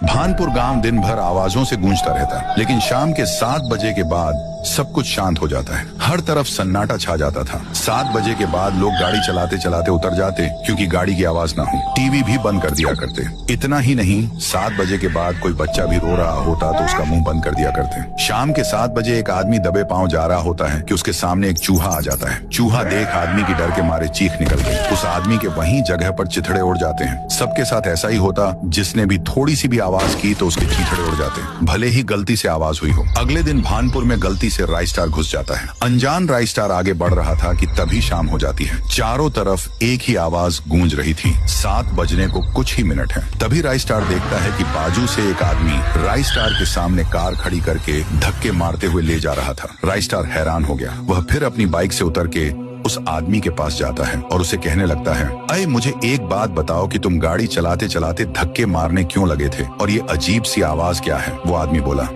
भानपुर गांव दिन भर आवाजों से गूंजता रहता, लेकिन शाम के 7 बजे के बाद सब कुछ शांत हो जाता है। हर तरफ सन्नाटा छा जाता था। 7 बजे के बाद लोग गाड़ी चलाते चलाते उतर जाते, क्योंकि गाड़ी की आवाज ना हो। टीवी भी बंद कर दिया करते। इतना ही नहीं, 7 बजे के बाद कोई बच्चा भी रो रहा होता तो उसका मुंह बंद कर दिया करते। शाम के 7 बजे एक आदमी दबे पांव जा रहा होता है कि उसके सामने एक चूहा आ जाता है। चूहा देख आदमी की डर के मारे चीख निकल गई। उस आदमी के वहीं जगह पर चिथड़े उड़ जाते हैं। सबके साथ ऐसा ही होता, जिसने भी थोड़ी सी भी आवाज की तो उसके चीथड़े उड़ जाते, भले ही गलती से आवाज हुई हो। अगले दिन भानपुर में गलती से राइस स्टार घुस जाता है। अनजान राइस स्टार आगे बढ़ रहा था कि तभी शाम हो जाती है। चारों तरफ एक ही आवाज गूंज रही थी। 7 बजने को कुछ ही मिनट है। तभी राइस स्टार देखता है कि बाजू से एक आदमी राइस स्टार के सामने कार खड़ी करके धक्के मारते हुए ले जा रहा था। राइस स्टार हैरान हो गया। वह फिर अपनी बाइक से उतर के उस आदमी के पास जाता है और उसे कहने लगता है, अरे मुझे एक बात बताओ कि तुम गाड़ी चलाते चलाते धक्के मारने क्यों लगे थे, और ये अजीब सी आवाज क्या है? वो आदमी बोला,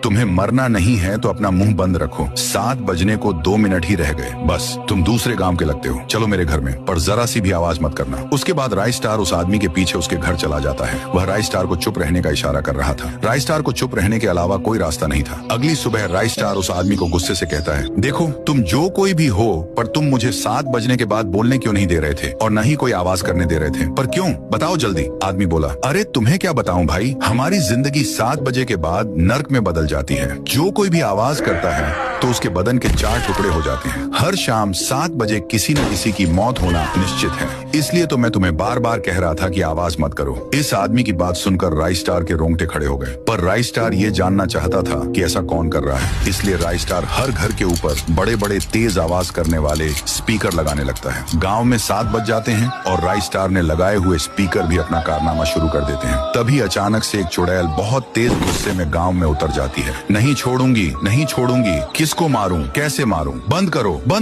तुम्हें मरना नहीं है तो अपना मुंह बंद रखो। 7 बजने को 2 मिनट ही रह गए, बस तुम दूसरे गांव के लगते हो। चलो मेरे घर में, पर जरा सी भी आवाज मत करना। उसके बाद राइस स्टार उस आदमी के पीछे उसके घर चला जाता है। वह राइस स्टार को चुप रहने का इशारा कर रहा था। राइस स्टार को चुप रहने के अलावा कोई रास्ता नहीं था। अगली सुबह राइस स्टार उस आदमी को गुस्से से कहता है, देखो तुम जो कोई भी हो, पर तुम मुझे 7 बजने के बाद बोलने क्यों नहीं दे रहे थे, और न ही कोई आवाज करने दे रहे थे? पर क्यों, बताओ जल्दी। आदमी बोला, अरे तुम्हें क्या बताऊं भाई, हमारी जिंदगी 7 बजे के बाद नर्क में बदल जाती है। जो कोई भी आवाज करता है तो उसके बदन के 4 टुकड़े हो जाते हैं। हर शाम 7 बजे किसी न किसी की मौत होना निश्चित है। इसलिए तो मैं तुम्हें बार बार कह रहा था कि आवाज मत करो। इस आदमी की बात सुनकर राइस स्टार के रोंगटे खड़े हो गए। पर राइस स्टार ये जानना चाहता था कि ऐसा कौन कर रहा है। इसलिए राइस स्टार हर घर के ऊपर बड़े बड़े तेज आवाज करने वाले स्पीकर लगाने लगता है। गांव में 7 बज जाते हैं और राइस स्टार ने लगाए हुए स्पीकर भी अपना कारनामा शुरू कर देते हैं। तभी अचानक से एक चुड़ैल बहुत तेज गुस्से में गांव में उतर जाती है। नहीं छोड़ूंगी, नहीं छोड़ूंगी, किसको मारूं, कैसे मारूं, बंद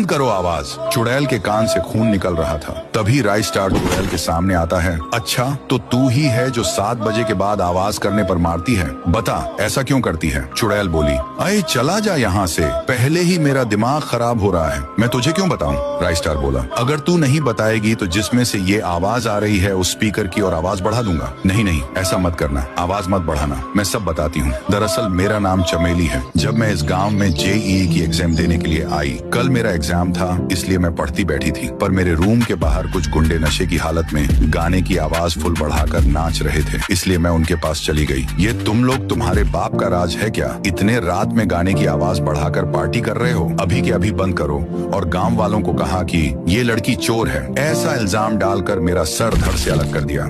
करो आवाज। चुड़ैल के कान से खून निकल रहा था। तभी राइस स्टार चुड़ैल के सामने आता है। अच्छा, तो तू ही है जो 7 बजे के बाद आवाज करने पर मारती है? बता, ऐसा क्यों करती है? चुड़ैल बोली, अरे चला जा यहाँ से, पहले ही मेरा दिमाग खराब हो रहा है। मैं तुझे क्यों बताऊं? राइस स्टार बोला, अगर तू नहीं बताएगी तो जिसमें से ये आवाज आ रही है उस स्पीकर की और आवाज बढ़ा दूंगा। नहीं, ऐसा मत करना, आवाज मत बढ़ाना, मैं सब बताती हूँ। दरअसल मेरा नाम चमेली है। जब मैं इस गाँव में JEE की एग्जाम देने के लिए आई, कल मेरा एग्जाम था, इसलिए मैं पढ़ती बैठी थी। पर मेरे रूम के बाहर कुछ गुंडे नशे की हालत में गाने की आवाज फुल बढ़ाकर नाच रहे थे, इसलिए मैं उनके पास चली गई। ये तुम लोग तुम्हारे बाप का राज है क्या? इतने रात में गाने की आवाज बढ़ाकर पार्टी कर रहे हो? अभी के अभी बंद करो। और गांव वालों को कहा कि ये लड़की चोर है। ऐसा इल्जाम डालकर मेरा सर धड़ से अलग कर दिया।